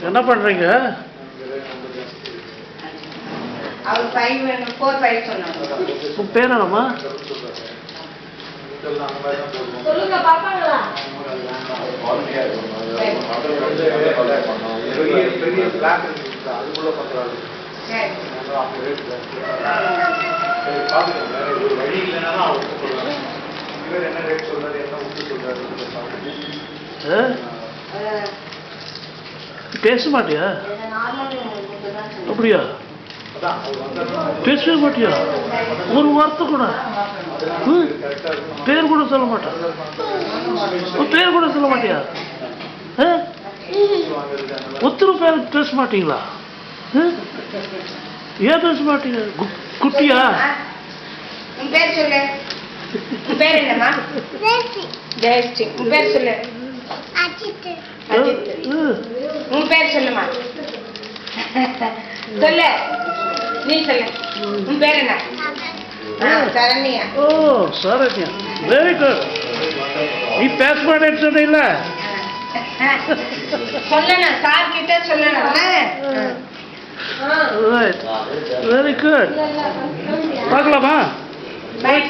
என்ன பண்ணுறீங்க? அவர் 4 5 சொன்னாங்க. உன் பேர் என்னம்மா? சொல்லுங்க பாப்பாங்களா? பெரிய பிளாக் இருக்கு அதுக்குள்ள பண்றாரு. ஒரு வழி இல்லைன்னா அவர் சொல்றாரு. இவர் என்ன ரேட் சொல்றாரு, என்ன விட்டு சொல்றாரு. பேச மாட்டியா? அப்படியா? பேசவே மாட்டியா? ஒரு வார்த்தை கூட பேர் கூட சொல்ல மாட்டேன். பேர் கூட சொல்ல மாட்டியா? ஒருத்தர் பேர் பேச மாட்டீங்களா? ஏன் பேச மாட்டீங்க? குட்டியா? உன் பேர் சொல்லு. உன் பேர் என்னம்மா? ஜெயஸ்ரீ. உன் பேர் சொல்லு. அஜித். உன் பேர் சொல்லுமா? சொல்லு. நீ சொல்லு. உன் பேர் என்ன? சரண்யா. ஓ சரண்யா, வெரி குட். நீ பேச மாட்டேன்னு சொன்ன. சொல்லணும், சார் கிட்ட சொல்லணும். Very good. பார்க்கலாமா? பாய்.